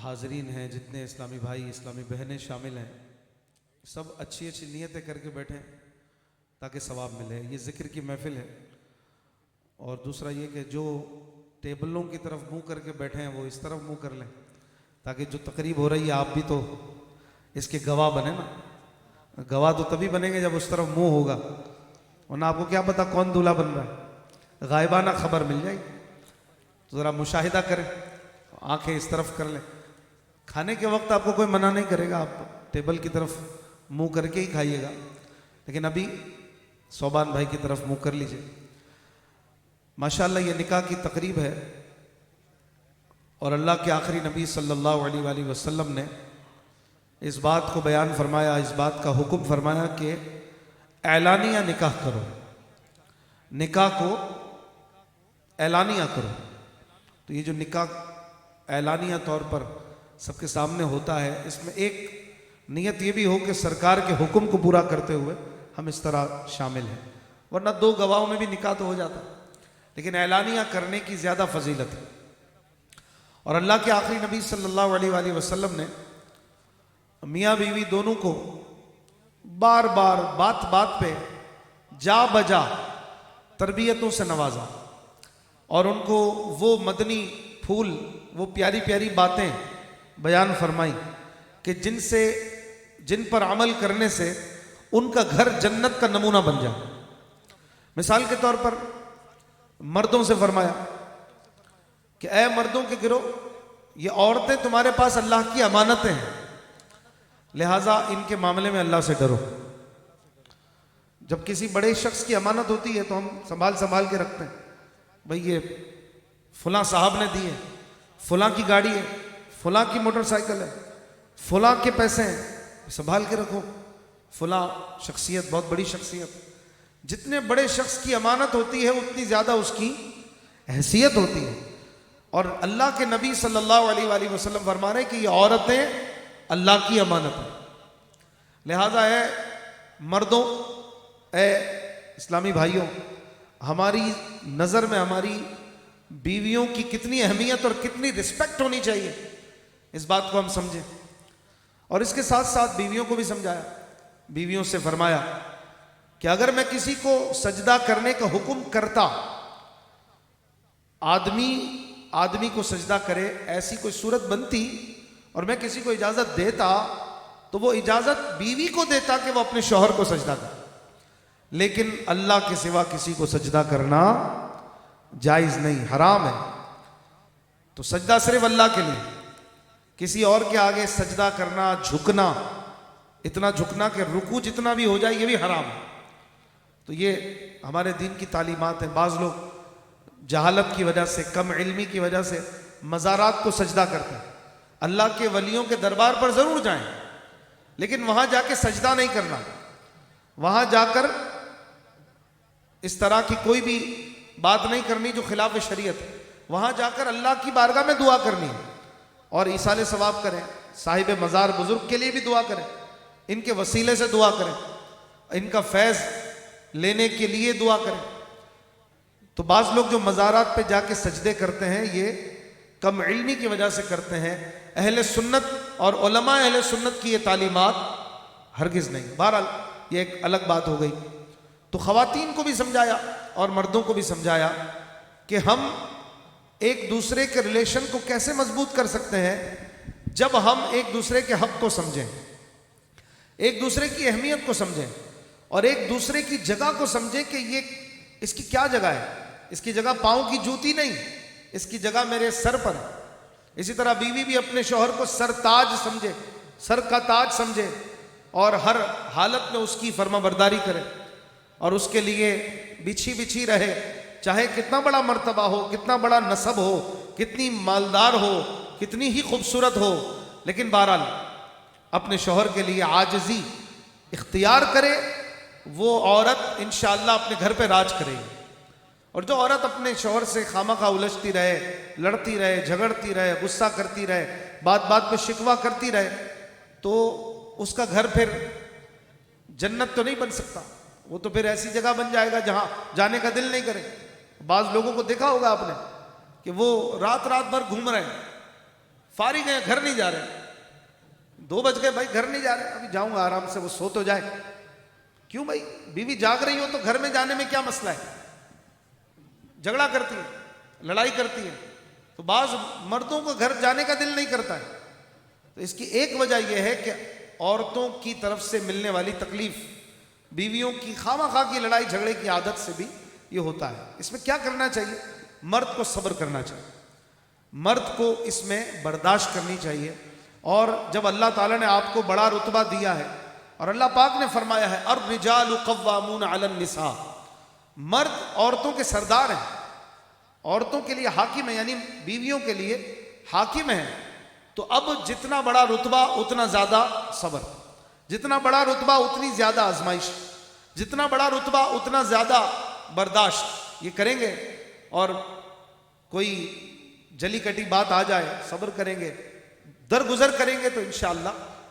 حاضرین ہیں، جتنے اسلامی بھائی اسلامی بہنیں شامل ہیں، سب اچھی اچھی نیتیں کر کے بیٹھیں تاکہ ثواب ملے. یہ ذکر کی محفل ہے. اور دوسرا یہ کہ جو ٹیبلوں کی طرف منہ کر کے بیٹھے ہیں وہ اس طرف منہ کر لیں تاکہ جو تقریب ہو رہی ہے آپ بھی تو اس کے گواہ بنے نا. گواہ تو تبھی بنیں گے جب اس طرف منہ ہوگا، ورنہ آپ کو کیا پتا کون دولہا بن رہا ہے. غائبانہ خبر مل جائے گی. تو ذرا مشاہدہ کریں، آنکھیں اس طرف کر لیں. کھانے کے وقت آپ کو کوئی منع نہیں کرے گا، آپ ٹیبل کی طرف منہ کر کے ہی کھائیے گا، لیکن ابھی صوبان بھائی کی طرف منہ کر لیجئے. ماشاءاللہ یہ نکاح کی تقریب ہے اور اللہ کے آخری نبی صلی اللہ علیہ وآلہ وسلم نے اس بات کو بیان فرمایا، اس بات کا حکم فرمایا کہ اعلانیہ نکاح کرو، نکاح کو اعلانیہ کرو. تو یہ جو نکاح اعلانیہ طور پر سب کے سامنے ہوتا ہے، اس میں ایک نیت یہ بھی ہو کہ سرکار کے حکم کو پورا کرتے ہوئے ہم اس طرح شامل ہیں، ورنہ دو گواہوں میں بھی نکاح تو ہو جاتا ہے، لیکن اعلانیہ کرنے کی زیادہ فضیلت ہے. اور اللہ کے آخری نبی صلی اللہ علیہ وآلہ وسلم نے میاں بیوی دونوں کو بار بار بات بات پہ جا بجا تربیتوں سے نوازا اور ان کو وہ مدنی پھول، وہ پیاری پیاری باتیں بیان فرمائی کہ جن پر عمل کرنے سے ان کا گھر جنت کا نمونہ بن جائے. مثال کے طور پر مردوں سے فرمایا کہ اے مردوں کے گروہ، یہ عورتیں تمہارے پاس اللہ کی امانتیں ہیں، لہٰذا ان کے معاملے میں اللہ سے ڈرو. جب کسی بڑے شخص کی امانت ہوتی ہے تو ہم سنبھال کے رکھتے ہیں. بھئی یہ فلاں صاحب نے دی ہے، فلاں کی گاڑی ہے، فلاں کی موٹر سائیکل ہے، فلاں کے پیسے ہیں، سنبھال کے رکھو. فلاں شخصیت بہت بڑی شخصیت. جتنے بڑے شخص کی امانت ہوتی ہے اتنی زیادہ اس کی حیثیت ہوتی ہے. اور اللہ کے نبی صلی اللہ علیہ وآلہ وسلم فرما رہے ہیں کہ یہ عورتیں اللہ کی امانت ہیں. لہذا اے مردوں، اے اسلامی بھائیوں، ہماری نظر میں ہماری بیویوں کی کتنی اہمیت اور کتنی رسپیکٹ ہونی چاہیے، اس بات کو ہم سمجھیں. اور اس کے ساتھ ساتھ بیویوں کو بھی سمجھایا. بیویوں سے فرمایا کہ اگر میں کسی کو سجدہ کرنے کا حکم کرتا، آدمی کو سجدہ کرے، ایسی کوئی صورت بنتی اور میں کسی کو اجازت دیتا تو وہ اجازت بیوی کو دیتا کہ وہ اپنے شوہر کو سجدہ کرے. لیکن اللہ کے سوا کسی کو سجدہ کرنا جائز نہیں، حرام ہے. تو سجدہ صرف اللہ کے لیے، کسی اور کے آگے سجدہ کرنا، جھکنا، اتنا جھکنا کہ رکوع جتنا بھی ہو جائے، یہ بھی حرام ہے. تو یہ ہمارے دین کی تعلیمات ہیں. بعض لوگ جہالت کی وجہ سے، کم علمی کی وجہ سے مزارات کو سجدہ کرتے ہیں. اللہ کے ولیوں کے دربار پر ضرور جائیں، لیکن وہاں جا کے سجدہ نہیں کرنا. وہاں جا کر اس طرح کی کوئی بھی بات نہیں کرنی جو خلاف شریعت ہے. وہاں جا کر اللہ کی بارگاہ میں دعا کرنی ہے اور ایصال ثواب کریں. صاحب مزار بزرگ کے لیے بھی دعا کریں، ان کے وسیلے سے دعا کریں، ان کا فیض لینے کے لیے دعا کریں. تو بعض لوگ جو مزارات پہ جا کے سجدے کرتے ہیں یہ کم علمی کی وجہ سے کرتے ہیں. اہل سنت اور علماء اہل سنت کی یہ تعلیمات ہرگز نہیں. بہرحال یہ ایک الگ بات ہو گئی. تو خواتین کو بھی سمجھایا اور مردوں کو بھی سمجھایا کہ ہم ایک دوسرے کے ریلیشن کو کیسے مضبوط کر سکتے ہیں جب ہم ایک دوسرے کے حق کو سمجھیں، ایک دوسرے کی اہمیت کو سمجھیں اور ایک دوسرے کی جگہ کو سمجھیں کہ یہ اس کی کیا جگہ ہے. اس کی جگہ پاؤں کی جوتی نہیں، اس کی جگہ میرے سر پر. اسی طرح بیوی بھی اپنے شوہر کو سر تاج سمجھے، سر کا تاج سمجھے اور ہر حالت میں اس کی فرما برداری کرے اور اس کے لیے بچھی رہے، چاہے کتنا بڑا مرتبہ ہو، کتنا بڑا نسب ہو، کتنی مالدار ہو، کتنی ہی خوبصورت ہو، لیکن بہرحال اپنے شوہر کے لیے عاجزی اختیار کرے. وہ عورت انشاءاللہ اپنے گھر پہ راج کرے گی. اور جو عورت اپنے شوہر سے خامخواہ الجھتی رہے، لڑتی رہے، جھگڑتی رہے، غصہ کرتی رہے، بات بات پہ شکوہ کرتی رہے، تو اس کا گھر پھر جنت تو نہیں بن سکتا. وہ تو پھر ایسی جگہ بن جائے گا جہاں جانے کا دل نہیں کرے. بعض لوگوں کو دیکھا ہوگا آپ نے کہ وہ رات بھر گھوم رہے ہیں، فارغ ہیں, گھر نہیں جا رہے, 2 بج گئے بھائی, گھر نہیں جا رہے, ابھی جاؤں گا آرام سے, وہ سو تو جائے. کیوں بھائی, بیوی جاگ رہی ہو تو گھر میں جانے میں کیا مسئلہ ہے؟ جھگڑا کرتی ہے, لڑائی کرتی ہے, تو بعض مردوں کو گھر جانے کا دل نہیں کرتا ہے. تو اس کی ایک وجہ یہ ہے کہ عورتوں کی طرف سے ملنے والی تکلیف, بیویوں کی خواہ خواہ کی لڑائی جھگڑے کی عادت سے بھی یہ ہوتا ہے. اس میں کیا کرنا چاہیے؟ مرد کو صبر کرنا چاہیے, مرد کو اس میں برداشت کرنی چاہیے. اور جب اللہ تعالیٰ نے آپ کو بڑا رتبہ دیا ہے, اور اللہ پاک نے فرمایا ہے الرجال قوامون علی النساء, مرد عورتوں کے سردار ہیں, عورتوں کے لیے حاکم ہے, یعنی بیویوں کے لیے حاکم ہے. تو اب جتنا بڑا رتبہ اتنا زیادہ صبر, جتنا بڑا رتبہ اتنی زیادہ آزمائش, جتنا بڑا رتبہ اتنا زیادہ برداشت یہ کریں گے. اور کوئی جلی کٹی بات آ جائے, صبر کریں گے, درگزر کریں گے, تو انشاءاللہ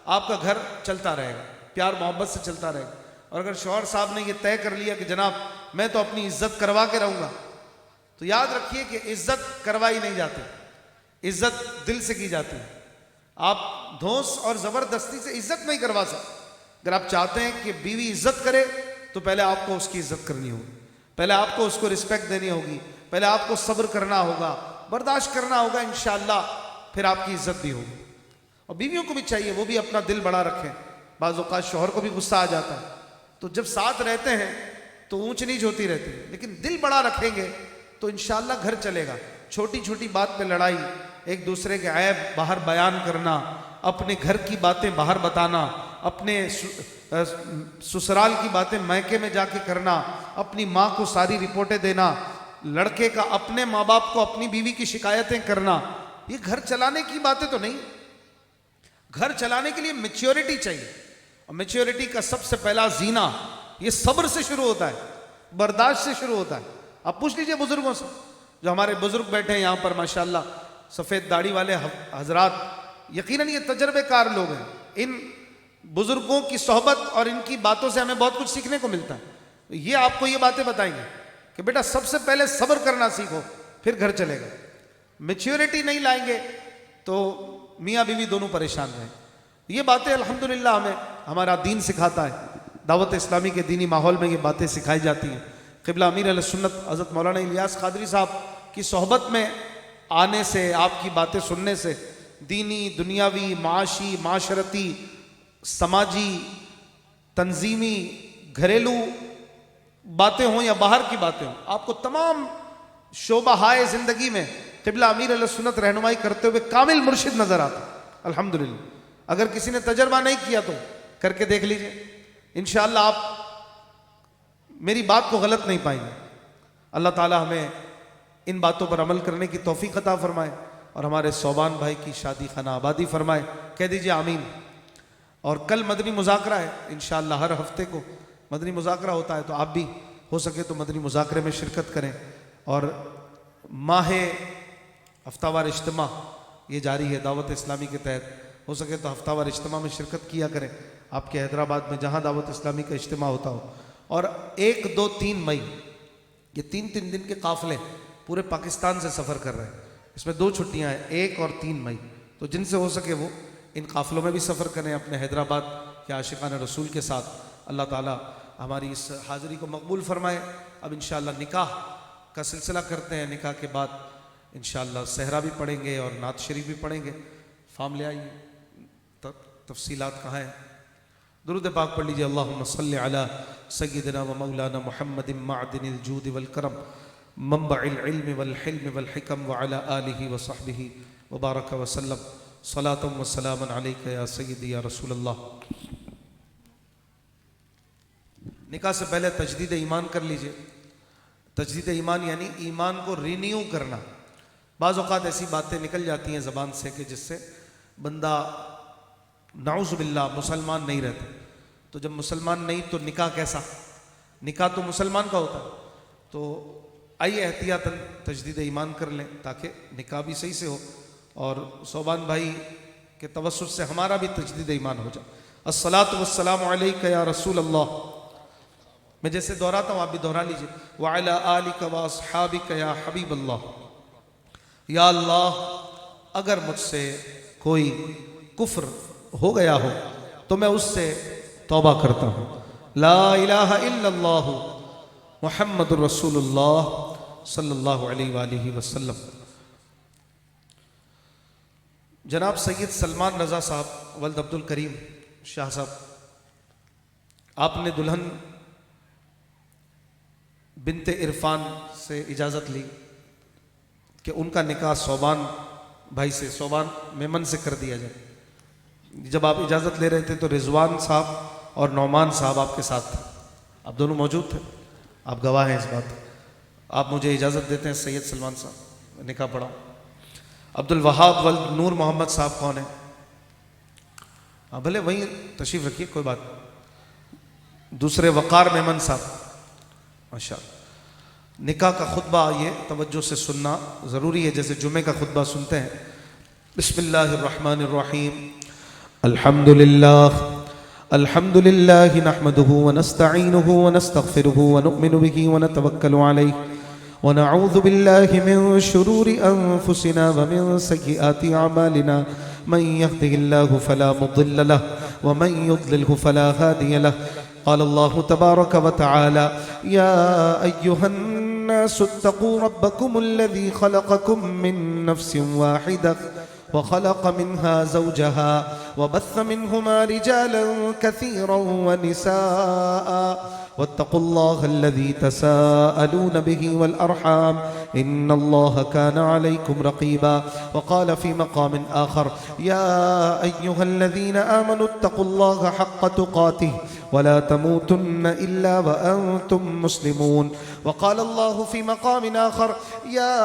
آپ کا گھر چلتا رہے گا, پیار محبت سے چلتا رہے گا. اور اگر شوہر صاحب نے یہ طے کر لیا کہ جناب میں تو اپنی عزت کروا کے رہوں گا, تو یاد رکھیے کہ عزت کروائی نہیں جاتی, عزت دل سے کی جاتی ہے. آپ دھوس اور زبردستی سے عزت نہیں کروا سکتے. اگر آپ چاہتے ہیں کہ بیوی عزت کرے تو پہلے آپ کو اس کی عزت کرنی ہوگی, پہلے آپ کو اس کو رسپیکٹ دینی ہوگی, پہلے آپ کو صبر کرنا ہوگا, برداشت کرنا ہوگا, انشاءاللہ پھر آپ کی عزت بھی ہوگی. اور بیویوں کو بھی چاہیے وہ بھی اپنا دل بڑا رکھیں. بعض اوقات شوہر کو بھی غصہ آ جاتا ہے, تو جب ساتھ رہتے ہیں تو اونچ نیچ ہوتی رہتی ہے, لیکن دل بڑا رکھیں گے تو انشاءاللہ گھر چلے گا. چھوٹی چھوٹی بات پہ لڑائی, ایک دوسرے کے عیب باہر بیان کرنا, اپنے گھر کی باتیں باہر بتانا, اپنے سسرال کی باتیں میکے میں جا کے کرنا, اپنی ماں کو ساری رپورٹیں دینا, لڑکے کا اپنے ماں باپ کو اپنی بیوی کی شکایتیں کرنا, یہ گھر چلانے کی باتیں تو نہیں. گھر چلانے کے لیے میچیورٹی چاہیے, اور میچیورٹی کا سب سے پہلا زینہ یہ صبر سے شروع ہوتا ہے, برداشت سے شروع ہوتا ہے. آپ پوچھ لیجئے بزرگوں سے, جو ہمارے بزرگ بیٹھے ہیں یہاں پر ماشاءاللہ, سفید داڑھی والے حضرات, یقیناً یہ تجربے کار لوگ ہیں. ان بزرگوں کی صحبت اور ان کی باتوں سے ہمیں بہت کچھ سیکھنے کو ملتا ہے. یہ آپ کو یہ باتیں بتائیں گے کہ بیٹا سب سے پہلے صبر کرنا سیکھو, پھر گھر چلے گا. میچیورٹی نہیں لائیں گے تو میاں بیوی دونوں پریشان رہیں. یہ باتیں الحمدللہ ہمیں ہمارا دین سکھاتا ہے. دعوت اسلامی کے دینی ماحول میں یہ باتیں سکھائی جاتی ہیں. قبلہ امیر علیہ سنت حضرت مولانا الیاس قادری صاحب کی صحبت میں آنے سے, آپ کی باتیں سننے سے دینی, دنیاوی, معاشی, معاشرتی, سماجی, تنظیمی, گھریلو باتیں ہوں یا باہر کی باتیں ہوں, آپ کو تمام شعبہ ہائے زندگی میں قبلہ امیر علیہ سنت رہنمائی کرتے ہوئے کامل مرشد نظر آتا الحمدللہ. اگر کسی نے تجربہ نہیں کیا تو کر کے دیکھ لیجئے, انشاءاللہ آپ میری بات کو غلط نہیں پائیں گے. اللہ تعالی ہمیں ان باتوں پر عمل کرنے کی توفیق عطا فرمائے, اور ہمارے صوبان بھائی کی شادی خانہ آبادی فرمائے. کہہ دیجئے آمین. اور کل مدنی مذاکرہ ہے انشاءاللہ, ہر ہفتے کو مدنی مذاکرہ ہوتا ہے, تو آپ بھی ہو سکے تو مدنی مذاکرے میں شرکت کریں. اور ماہ ہفتہ وار اجتماع یہ جاری ہے دعوت اسلامی کے تحت, ہو سکے تو ہفتہ وار اجتماع میں شرکت کیا کریں آپ کے حیدرآباد میں جہاں دعوت اسلامی کا اجتماع ہوتا ہو. اور 1, 2, 3 مئی یہ 3 دن کے قافلے پورے پاکستان سے سفر کر رہے ہیں. اس میں 2 چھٹیاں ہیں, 1 اور 3 مئی, تو جن سے ہو سکے وہ ان قافلوں میں بھی سفر کریں اپنے حیدرآباد کے عاشقان رسول کے ساتھ. اللہ تعالیٰ ہماری اس حاضری کو مقبول فرمائے. اب انشاءاللہ نکاح کا سلسلہ کرتے ہیں. نکاح کے بعد انشاءاللہ صحرا بھی پڑھیں گے اور نعت شریف بھی پڑھیں گے. فام لے آئیے, تفصیلات کہاں ہیں. درود پاک پڑھ لیجیے. اللہم صلی علی سیدنا و مولانا محمد معدن الجود والکرم منبع العلم والحلم والحکم وعلی آلہ وصحبہ وبارک وسلم. صلاۃ و سلام علیک یا سیدی یا رسول اللہ. نکاح سے پہلے تجدید ایمان کر لیجئے. تجدید ایمان یعنی ایمان کو رینیو کرنا. بعض اوقات ایسی باتیں نکل جاتی ہیں زبان سے کہ جس سے بندہ نعوذ باللہ مسلمان نہیں رہتا. تو جب مسلمان نہیں تو نکاح کیسا؟ نکاح تو مسلمان کا ہوتا ہے. تو آئیے احتیاطاً تجدید ایمان کر لیں تاکہ نکاح بھی صحیح سے ہو, اور صوبان بھائی کے توسط سے ہمارا بھی تجدید ایمان ہو جائے. الصلاۃ والسلام علیک یا رسول اللہ. میں جیسے دہراتا ہوں آپ بھی دہرا لیجئے. وعلی آلک واصحابک یا حبیب اللہ. یا اللہ اگر مجھ سے کوئی کفر ہو گیا ہو تو میں اس سے توبہ کرتا ہوں. لا الہ الا اللہ محمد الرسول اللہ صلی اللہ علیہ وآلہ وسلم. جناب سید سلمان رضا صاحب ولد عبد الکریم شاہ صاحب، آپ نے دلہن بنت عرفان سے اجازت لی کہ ان کا نکاح صوبان بھائی سے، صوبان میمن سے کر دیا جائے. جب آپ اجازت لے رہے تھے تو رضوان صاحب اور نعمان صاحب آپ کے ساتھ تھے، آپ دونوں موجود تھے، آپ گواہ ہیں اس بات. آپ مجھے اجازت دیتے ہیں سید سلمان صاحب نکاح پڑھا. عبد الوہاب ولد نور محمد صاحب کون ہیں؟ بھلے وہیں تشریف رکھیے، کوئی بات. دوسرے وقار میمن صاحب ماشاء اللہ. نکاح کا خطبہ یہ توجہ سے سننا ضروری ہے، جیسے جمعے کا خطبہ سنتے ہیں. بسم اللہ الرحمن الرحیم. الحمد للہ نحمده ونستعینه ونستغفره ونؤمن به ونتوکل علیہ ونعوذ باللہ من شرور انفسنا ومن سیئات اعمالنا. من يهده الله فلا مضل له ومن يضلله فلا هادي له. قال الله تبارك وتعالى: يا أيها الناس اتقوا ربكم الذي خلقكم من نفس واحدة وخلق منها زوجها وبث منهما رجالا كثيرا ونساء واتقوا الله الذي تساءلون به والأرحام إن الله كان عليكم رقيبا. وقال في مقام آخر: يا أيها الذين آمنوا اتقوا الله حق تقاته ولا تموتن إلا وأنتم مسلمون. وقال الله في مقام آخر: يا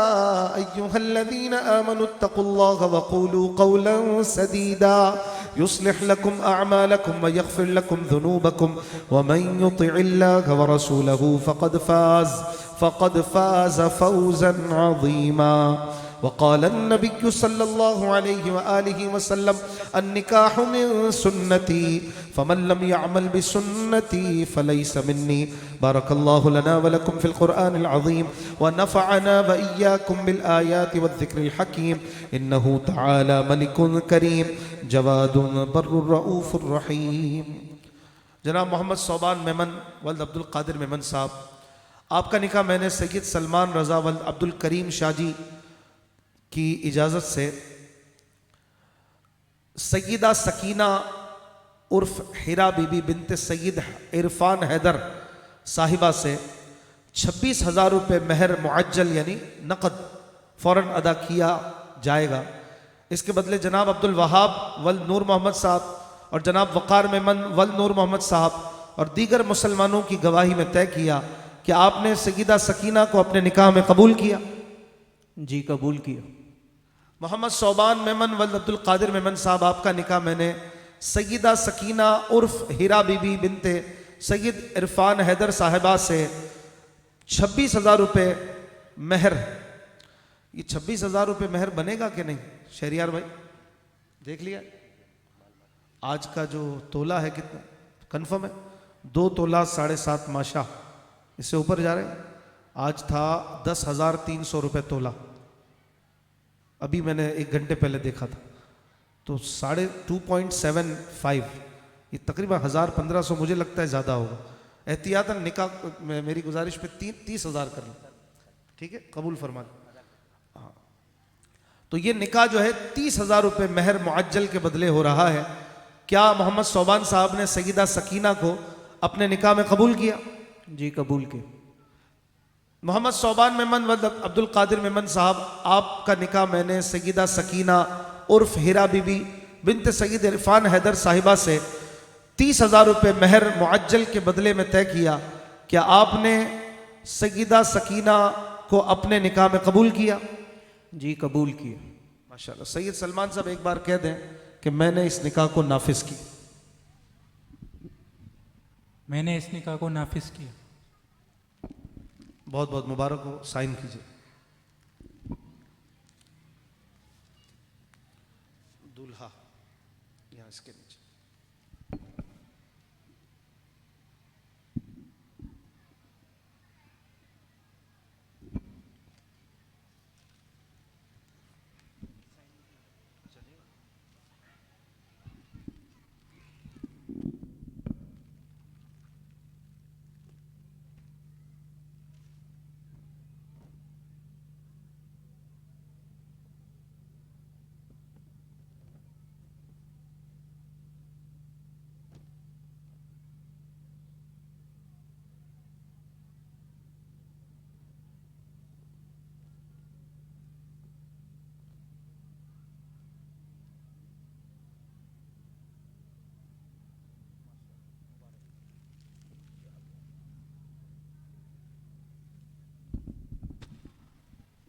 أيها الذين آمنوا اتقوا الله وقولوا قولا سديدا يصلح لكم أعمالكم ويغفر لكم ذنوبكم ومن يطع الله ورسوله فقد فاز فوزا عظيما. وقال النبي صلى الله عليه وآله وسلم: النكاح من سنتي فمن لم يعمل بسنتي فليس مني. بارك الله لنا ولكم في القرآن العظيم ونفعنا وإياكم بالآيات والذكر الحكيم. إنه تعالى ملك كريم جواد بر الرؤوف الرحيم. جناب محمد صوبان میمن ولد عبد القادر میمن صاحب، آپ کا نکاح میں نے سید سلمان رضا ولد عبد الکریم شاہ جی کی اجازت سے سیدہ سکینہ عرف ہیرا بی بی بنت سید عرفان حیدر صاحبہ سے 26,000 روپے مہر معجل یعنی نقد فوراً ادا کیا جائے گا. اس کے بدلے جناب عبد الوہاب ولد نور محمد صاحب اور جناب وقار میمن ولد نور محمد صاحب اور دیگر مسلمانوں کی گواہی میں طے کیا کہ آپ نے سیدہ سکینہ کو اپنے نکاح میں قبول کیا. جی قبول کیا. محمد صوبان میمن ولد عبد القادر میمن صاحب، آپ کا نکاح میں نے سیدہ سکینہ عرف ہیرا بی بی بنت سید عرفان حیدر صاحبہ سے 26,000 روپے مہر. یہ 26,000 روپے مہر بنے گا کہ نہیں شہریار بھائی؟ دیکھ لیا آج کا جو تولہ ہے کتنا کنفرم ہے؟ 2 تولہ 7.5 ماشا، اس سے اوپر جا رہے ہیں. آج تھا 10,300 روپے تولہ، ابھی میں نے 1 گھنٹے پہلے دیکھا تھا. تو 2.75 یہ تقریباً 1,500 مجھے لگتا ہے زیادہ ہوگا. احتیاطاً نکاح میں میری گزارش پہ 30,000 کر لیں، ٹھیک ہے؟ قبول فرما لیں. ہاں تو یہ نکاح جو ہے 30,000 روپے مہر معجل کے بدلے ہو رہا ہے. کیا محمد صوبان صاحب نے سیدہ سکینہ کو اپنے نکاح میں قبول کیا؟ جی قبول کیا. محمد صوبان میمن ولد عبد القادر میمن صاحب، آپ کا نکاح میں نے سیدہ سکینہ عرف ہیرا بی بی بنت سید عرفان حیدر صاحبہ سے 30,000 روپے مہر معجل کے بدلے میں طے کیا. کیا آپ نے سیدہ سکینہ کو اپنے نکاح میں قبول کیا؟ جی قبول کیا. ماشاءاللہ. سید سلمان صاحب ایک بار کہہ دیں کہ میں نے اس نکاح کو نافذ کی. میں نے اس نکاح کو نافذ کیا. بہت بہت مبارک ہو. سائن کیجیے. دولہا یہاں اس کے نیچے.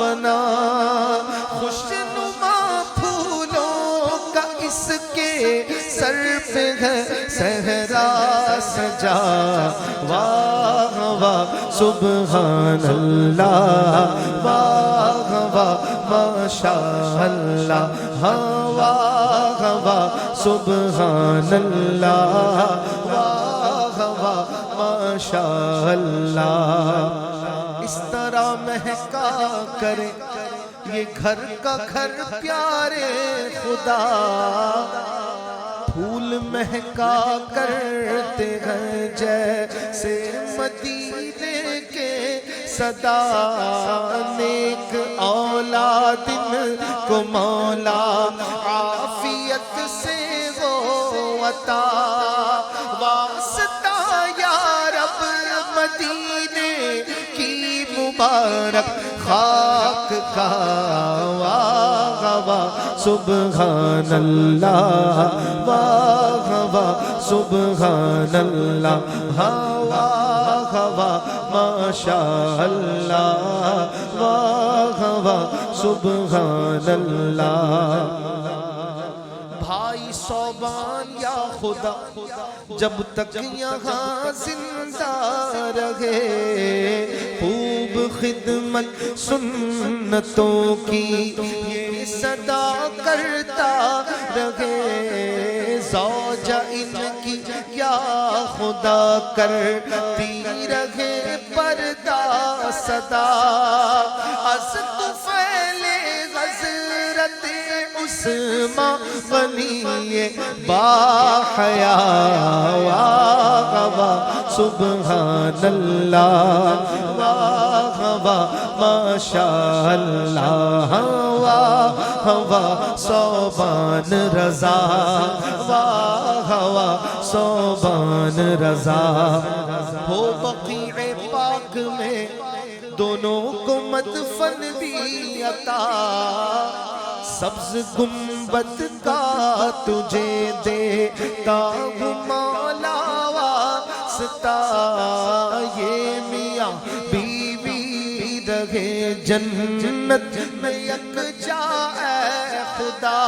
بنا خوشنما پھولوں کا اس کے سر پہ ہے صحرا سجا واہ واہ سبحان اللہ واہ واہ ماشاء اللہ واہ واہ سبحان اللہ واہ واہ ماشاء اللہ اس طرح مہکا کرے یہ گھر کا گھر پیارے خدا پھول مہکا کرتے ہیں جیسے مدینے کے صدا نیک اولاد ان کو مولا عافیت سے وہ عطا واسطہ یا رب مدینے کی مبارک خاک کا واہ واہ سبحان اللہ واہ واہ سبحان اللہ واہ واہ ماشاء اللہ واہ واہ سبحان اللہ بھائی صوبان یا خدا جب تک یہاں زندہ رہے خوب خدمت سنتوں کی یہ صدا کرتا رہے زوجہ ان کی یا خدا کرتی رہے پردہ صدا از طفیل حضرت عثمان ولی باحیا واہ واہ سبحان اللہ واہ واہ ماشاء اللہ واہ واہ صوبان رضا واہ واہ صوبان رضا ہو بقیع پاک میں دونوں کو مدفن بھی عطا سبز گنبد کا تجھے دیتا ہوں مولا واسطہ یہ میاں بیوی رہے جنت میں یکجا اے خدا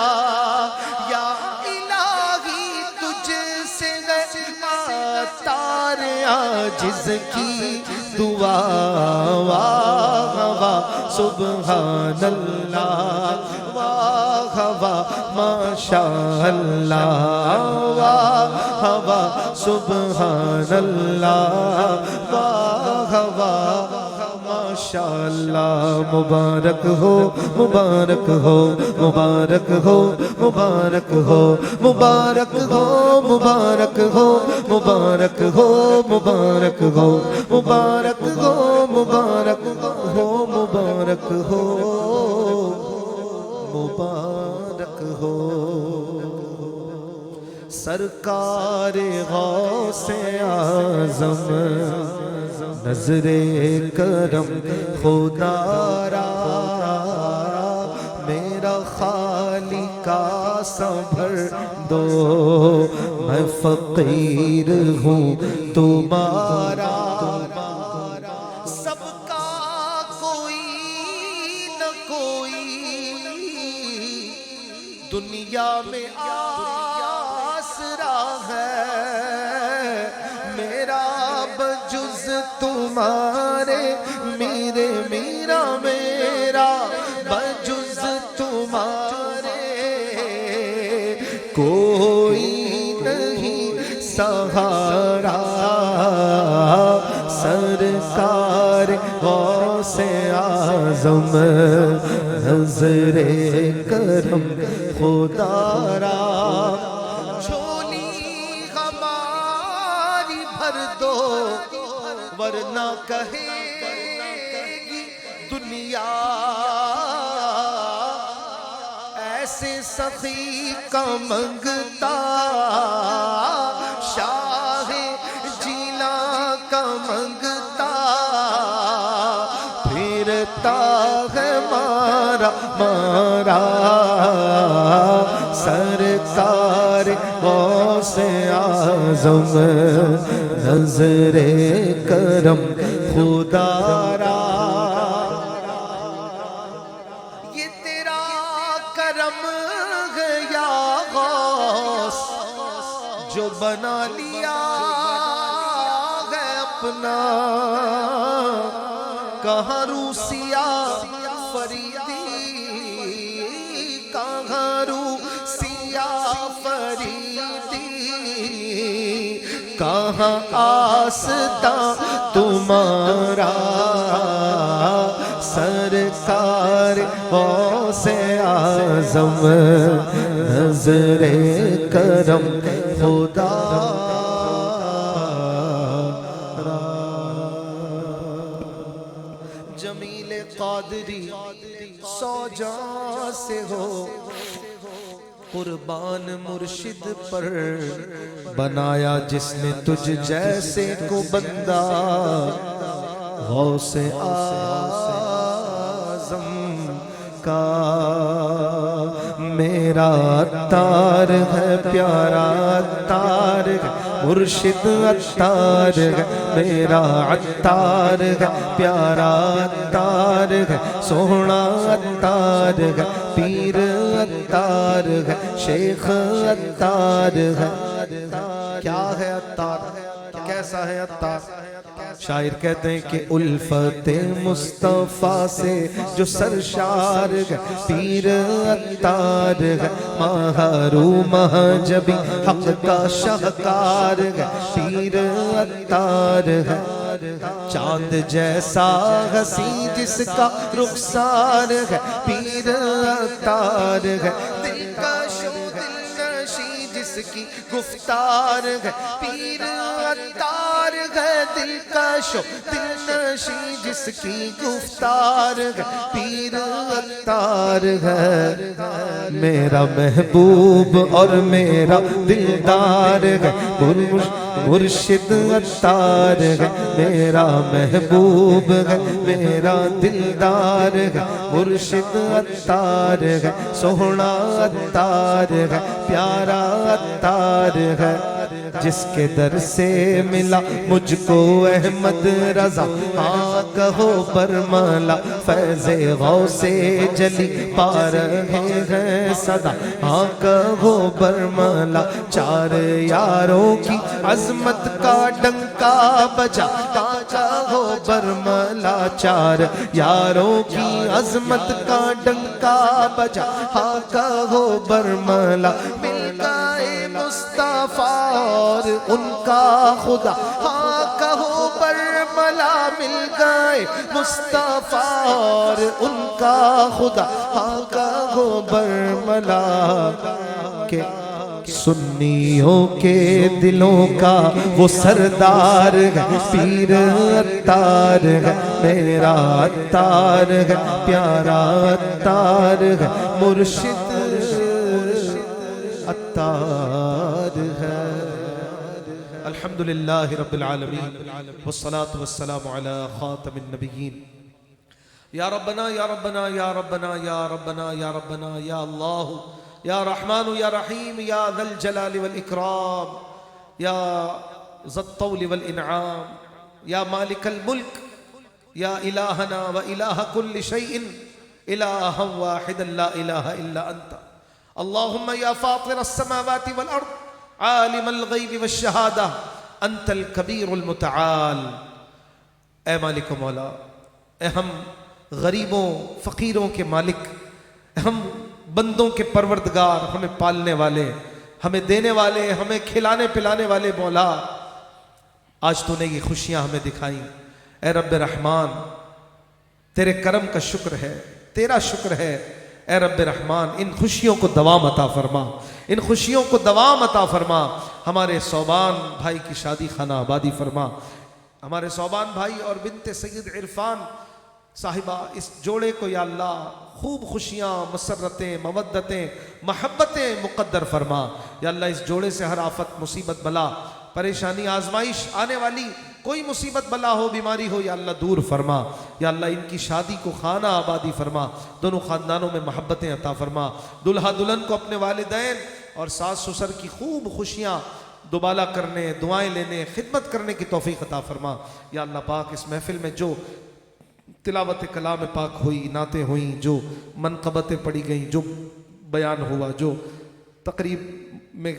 یا الہی تجھ سے تار عاجز کی دعا واہ واہ سبحان اللہ واہ واہ ماشاء اللہ واہ واہ سبحان اللہ واہ واہ ماشاء اللہ مبارک ہو مبارک ہو مبارک ہو مبارک ہو مبارک ہو مبارک ہو مبارک ہو مبارک ہو مبارک ہو مبارک ہو مبارک ہو مبارک ہو سرکار غوث اعظم نظر کرم خدا را میرا خالقہ سنبھر دو میں فقیر ہوں تمہارا سب کا کوئی نہ کوئی دنیا میں آسرا ہے میرا بجز تمہارے میرے میرا میرا بجز تمہارے کوئی نہیں سہارا سرکار غوث اعظم نظر کرم خدا را جھولی ہماری بھر دو ورنہ کہے گی دنیا ایسے سخی کا منگتا شاہ جینا کا منگتا پھرتا ہے مارا مارا سرکار غوث اعظم نظر کرم خدا را جو بنا لیا ہے اپنا، کہاں روسیا فریدی، کہاں روسیا فریدی، کہاں آستا تمہارا سرکار غوث اعظم، نظر کرم خدا جمیل قادری سو جاں سے ہو قربان مرشد پر، بنایا جس نے تجھ جیسے کو بندہ غوث اعظم کا، میرا عطار ہے پیارا عطار ہے مرشد عطار ہے، میرا عطار ہے پیارا عطار ہے، سونا عطار ہے، پیر عطار ہے، شیخ عطار ہے۔ کیا ہے عطار؟ کیسا ہے عطار؟ شاعر کہتے ہیں کہ الفت مصطفیٰ سے جو سرشار ہے، پیر عطار ہے، محروم جبی حق کا شہکار ہے، پیر عطار ہے، چاند جیسا حسین جس کا رخسار ہے، پیر عطار ہے، دل کا شو دل نشی جس کی گفتار ہے، پیر عطار ہے، دل کا شو دل نشی جس کی گفتار ہے، پیر عطار ہے، میرا محبوب اور میرا دلدار ہے، مرشد عطار ہے، میرا محبوب ہے میرا دلدار ہے، مرشد عطار ہے، سونا عطار ہے، پیارا عطار ہے، جس کے در سے ملا مجھ کو احمد رضا، ہاں کہو برملا فیض غوث جلی پا رہے ہیں صدا، ہاں کہو برملا چار یاروں کی عظمت کا ڈنکا بجا، ہاں کہو برملا چار یاروں کی عظمت کا ڈنکا بجا، ہاں کہو برملا مل گئے مصطفیٰ اور ان کا خدا، ہاں کہو برملا مل گئے مصطفیٰ اور ان کا خدا، ہاں کہو برملا کہ سنیوں کے دلوں کا وہ سردار ہے، پیر عطار ہے، میرا عطار ہے، پیارا عطار ہے، مرشد عطار ہے۔ الحمدللہ رب العالمین والصلاة والسلام علی خاتم النبیین۔ یا ربنا یا ربنا یا ربنا یا ربنا یا ربنا یا اللہ یا رحمان یا رحیم یا ذا الجلال والاکرام یا ذا الطول والانعام یا مالک الملک یا الہنا و الہ کل شیء الہا واحدا لا الہ الا انت، اللہم یا فاطر السماوات والارض عالم الغیب والشہادہ انت الکبیر المتعال۔ اے مالک و مولا، اے ہم غریبوں فقیروں کے مالک، ہم بندوں کے پروردگار، ہمیں پالنے والے، ہمیں دینے والے، ہمیں کھلانے پلانے والے مولا، آج تو نے یہ خوشیاں ہمیں دکھائیں۔ اے رب رحمان، تیرے کرم کا شکر ہے، تیرا شکر ہے۔ اے رب رحمان، ان خوشیوں کو دوام عطا فرما، ان خوشیوں کو دوام عطا فرما۔ ہمارے صوبان بھائی کی شادی خانہ آبادی فرما، ہمارے صوبان بھائی اور بنت سید عرفان صاحبہ اس جوڑے کو یا اللہ خوب خوشیاں، مسرتیں، مودتیں، محبتیں مقدر فرما۔ یا اللہ اس جوڑے سے ہر آفت، مصیبت، بلا، پریشانی، آزمائش آنے والی کوئی مصیبت بلا ہو، بیماری ہو، یا اللہ دور فرما۔ یا اللہ ان کی شادی کو خانہ آبادی فرما، دونوں خاندانوں میں محبتیں عطا فرما۔ دلہا دلہن کو اپنے والدین اور ساس سسر کی خوب خوشیاں دوبالا کرنے، دعائیں لینے، خدمت کرنے کی توفیق عطا فرما۔ یا اللہ پاک اس محفل میں جو تلاوت کلام پاک ہوئی، نعتیں ہوئیں، جو منقبتیں پڑھی گئیں، جو بیان ہوا، جو تقریب میں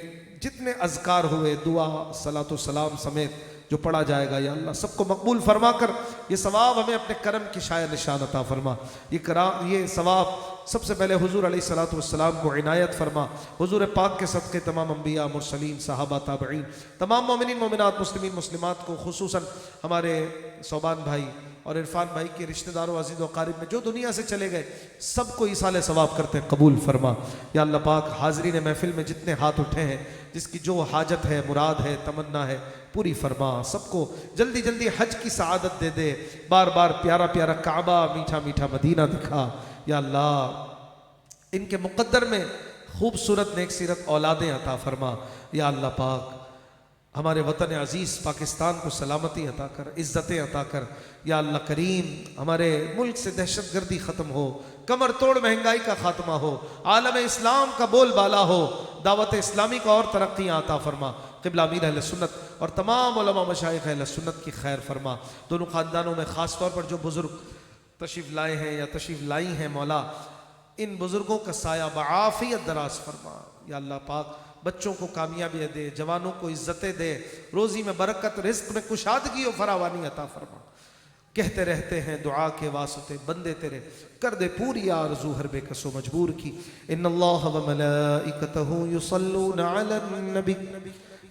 جتنے اذکار ہوئے دعا صلاۃ و سلام سمیت جو پڑھا جائے گا یا اللہ سب کو مقبول فرما کر یہ ثواب ہمیں اپنے کرم کی شایع نشان عطا فرما. یہ ثواب سب سے پہلے حضور علیہ الصلوۃ والسلام کو عنایت فرما. حضور پاک کے صدقے تمام انبیاء مرسلین صحابہ تابعین تمام مومنین مومنات مسلمین مسلمات کو خصوصاً ہمارے صوبان بھائی اور عرفان بھائی کے رشتہ داروں عزیز و اقارب میں جو دنیا سے چلے گئے سب کو ایصال ثواب کرتے قبول فرما. یا اللہ پاک حاضرین محفل میں جتنے ہاتھ اٹھے ہیں جس کی جو حاجت ہے مراد ہے تمنا ہے پوری فرما. سب کو جلدی جلدی حج کی سعادت دے دے. بار بار پیارا پیارا کعبہ میٹھا میٹھا مدینہ دکھا. یا اللہ ان کے مقدر میں خوبصورت نیک سیرت اولادیں عطا فرما. یا اللہ پاک ہمارے وطن عزیز پاکستان کو سلامتی عطا کر عزتیں عطا کر. یا اللہ کریم ہمارے ملک سے دہشت گردی ختم ہو کمر توڑ مہنگائی کا خاتمہ ہو عالم اسلام کا بول بالا ہو دعوت اسلامی کو اور ترقیاں عطا فرما. قبلہ امیر اہل سنت اور تمام علماء مشائخ اہل سنت کی خیر فرما. دونوں خاندانوں میں خاص طور پر جو بزرگ تشریف لائے ہیں یا تشریف لائی ہیں مولا ان بزرگوں کا سایہ بعافیت دراز فرما. یا اللہ پاک بچوں کو کامیابی دے جوانوں کو عزتیں دے روزی میں برکت رزق میں کشادگی و فراوانی عطا فرما. کہتے رہتے ہیں دعا کے واسطے بندے تیرے کر دے پوری آرزو ہر بے کس و مجبور کی. ان اللہ و ملائکتہ یصلون علی النبی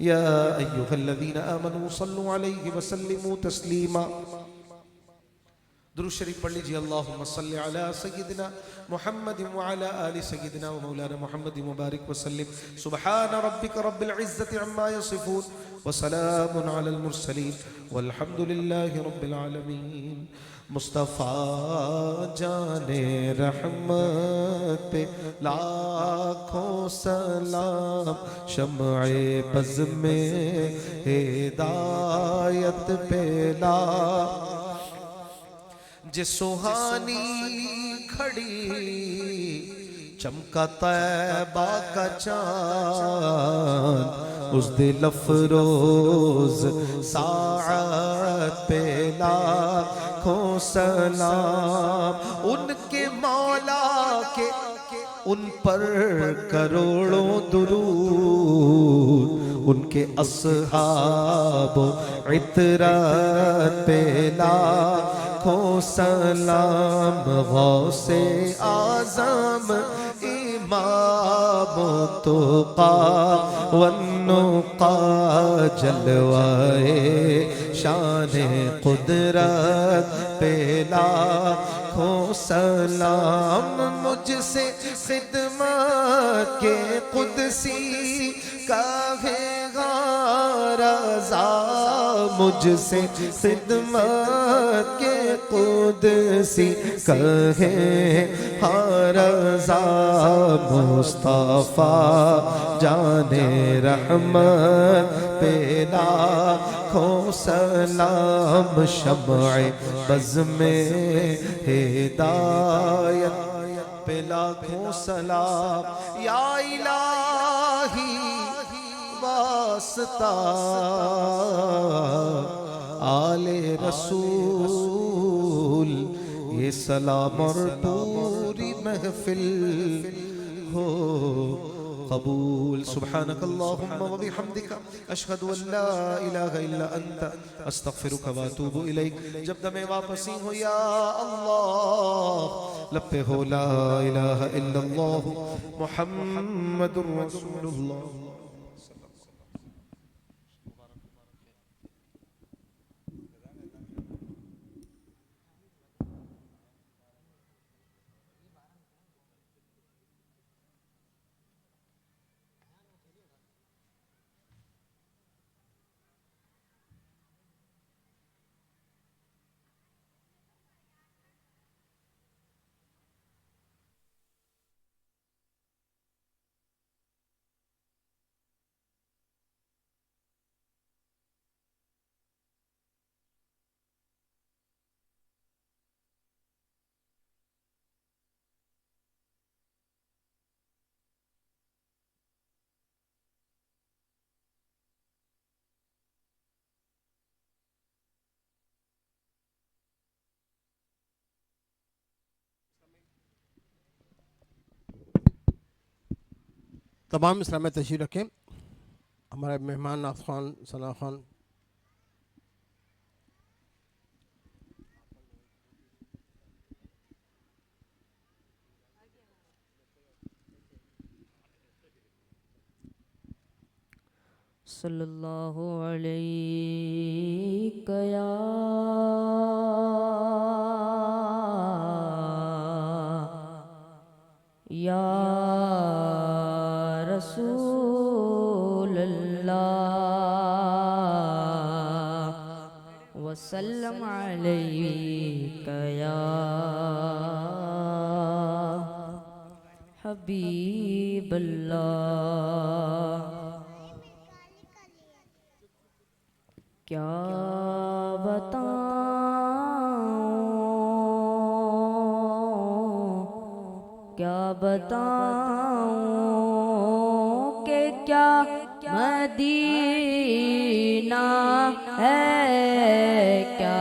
یا ایہا الذین آمنوا صلوا علیہ وسلموا تسلیما. درود شریف پڑھ لیجیے. اللہم صلی علی سیدنا محمد وعلی آل سیدنا و مولانا محمد مبارک وسلم. سبحان ربک رب العزت عما یصفون وسلام علی المرسلین والحمد للہ رب العالمین. مصطفیٰ جان رحمت پہ لاکھوں سلام شمع بز میں ہدایت پہ لا جے سہانی کھڑی چمکا طیبہ کا چاند اس دل افروز ساعت پہ لاکھوں سلام. ان کے مولا کے ان پر کروڑوں درود ان کے اصحاب و عطرت پہ لاکھوں سلام. غوث اعظم امام التقیٰ والنقیٰ جلوائے شان قدرت پہ لاکھوں سلام. مجھ سے خدمت کے قدسی کا ہے رضا مجھ سے خدمت کے قدسی کہے رضا. مصطفیٰ جان رحمت پہ لاکھوں سلام شمع بز میں ہدایت پہ لاکھوں سلام. یا الہی واسطہ آل رسول یہ سلام اور پوری محفل ہو قبول. سبحانک اللہم و بحمدک اشہد ان لا الہ الا انت استغفرک و اتوب الیک. جب دم واپسی ہو یا اللہ لب پہ ہو لا الہ الا اللہ محمد رسول اللہ. تمام اسلام میں تشریف رکھیں. ہمارے مہمان ناز خان ثنا خان. صلی اللہ علیہ یا رسول اللہ وسلم علیک یا حبیب اللہ. کیا بتاؤں کہ کیا مدینہ ہے. کیا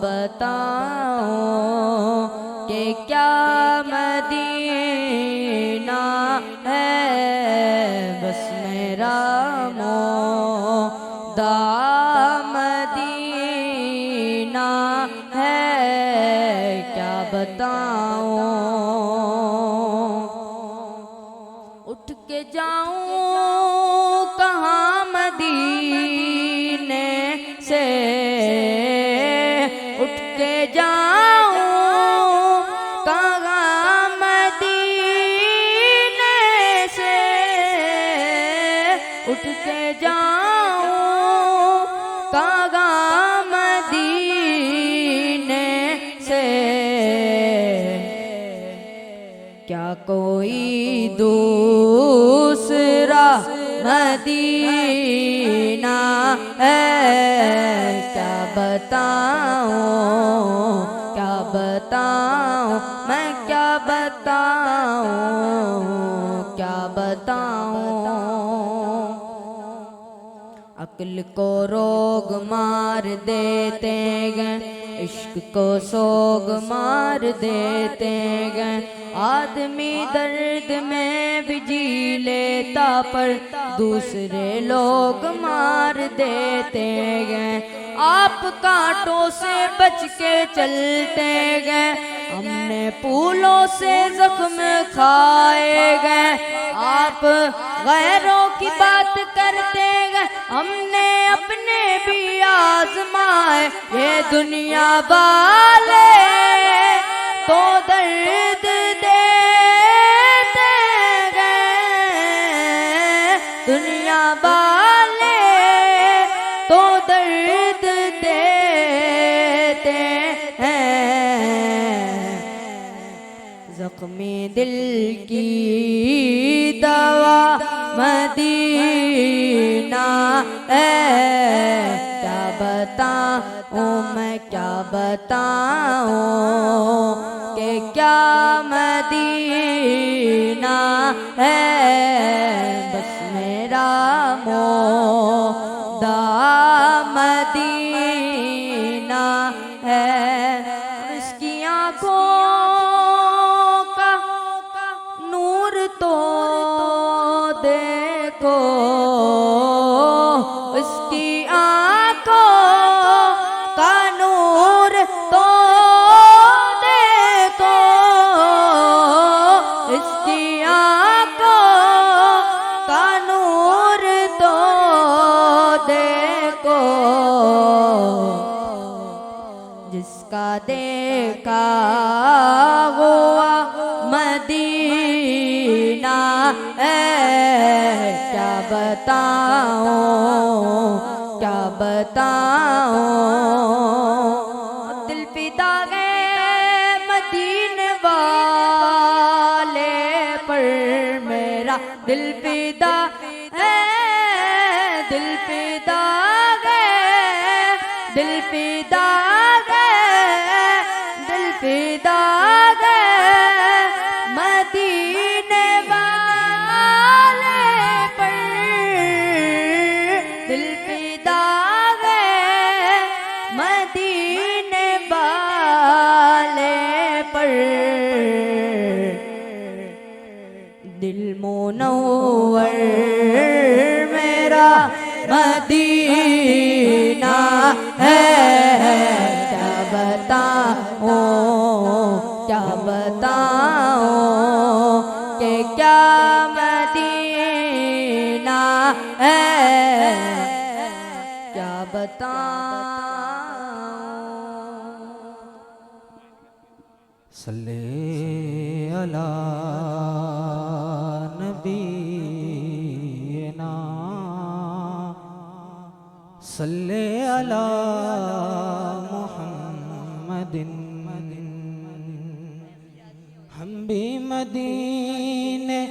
بتاؤں کہ کیا مدینہ ہے. بس میرا مدعا مدینہ ہے. کیا بتاؤں اٹھ کے جاؤں کہاں مدینے سے. اٹھ کے جاؤں کہاں مدینے سے. اٹھ کے جاؤں کہاں مدینے سے. کیا کوئی دوسرا مدینہ ہے. کیا بتاؤں میں کیا بتاؤں. عقل کو روگ مار دیتے گئے, عشق کو سوگ مار دیتے گئے. آدمی درد میں بھی جی لیتا پر دوسرے لوگ مار دیتے گئے. آپ کانٹوں سے بچ کے چلتے گئے, ہم نے پھولوں سے زخم کھائے گئے. آپ غیروں کی بات کرتے گئے, ہم نے اپنے بھی آزمائے. یہ دنیا والے تو درد دیتے گئے. دنیا والے تو درد دیتے ہیں. زخمی دل کی دوا مدینہ ہے. کیا بتاؤں میں کہ کیا مدینہ ہے. بس میرا مدعا مدینہ ہے. اس کی آنکھوں کا نور تو دیکھو, اس کی آنکھوں کا نور تو دیکھو. اس کی آنکھوں کا نور تو دیکھو. جس کا دیکھا ہوا مدینہ ہے. کیا بتاؤں دل فدا ہے مدینے والے پر میرا. دل فدا ہے, دل فدا ہے, دل فدا ہے, دل فدا ہے مدینے والے پر. دل فدا ہے مدینے والے پر. منور میرا مدینہ ہے کیا بتاؤں کہ کیا مدینہ ہے کیا بتاؤں صلی علی نبینا صلی علی محمد ہم بھی مدینے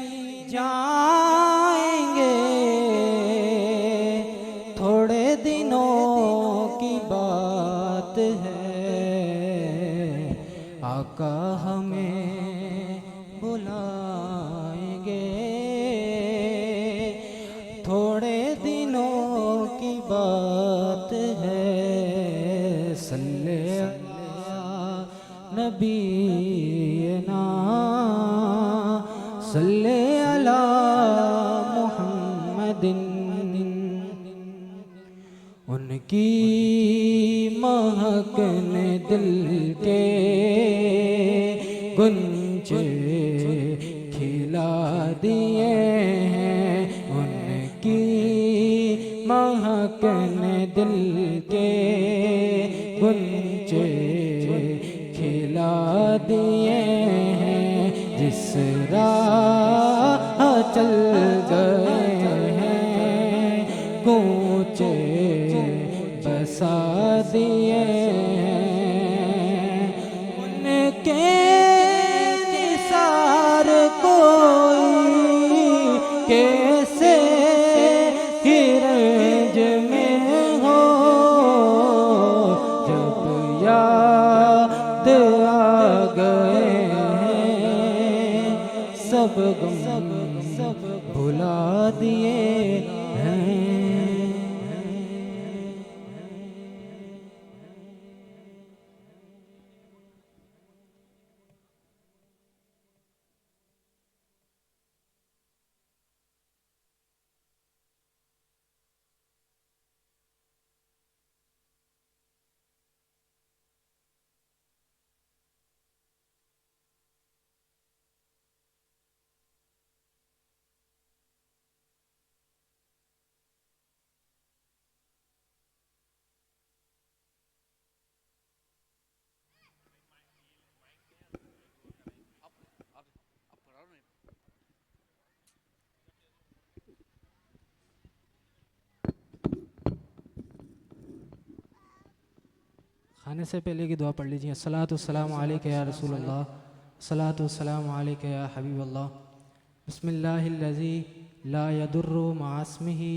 جائیں گے تھوڑے دنوں کی بات ہے آقا ہمیں بلائیں گے تھوڑے دنوں کی بات ہے صلی علی نبینا صلی علی محمد ان کی مہک نے دل کے گنچے کھلا دیے ہیں ان کی مہک نے دل کے گنچے کھلا دیے ہیں جس راہ چل گئے ہیں گونچے بسا دیے ان کے نثار کوئی کیسے ہی رنج میں ہو جب یاد آ گئے ہیں سب غم بھلا دیے ہیں کھانے سے پہلے کی دعا پڑھ لیجیے الصلاۃ والسلام علیک یا رسول اللہ الصلاۃ والسلام علیک یا حبیب اللہ بسم اللہ الذی لا یضر مع اسمہ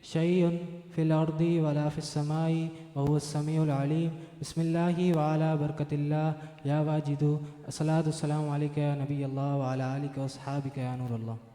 شیء فی الارض ولا فی السماء وهو السمیع العلیم بسم اللہ وعلی برکت اللہ یا واجد الصلاۃ والسلام علیک یا نبی اللہ وعلی آلک واصحابک یا نور اللہ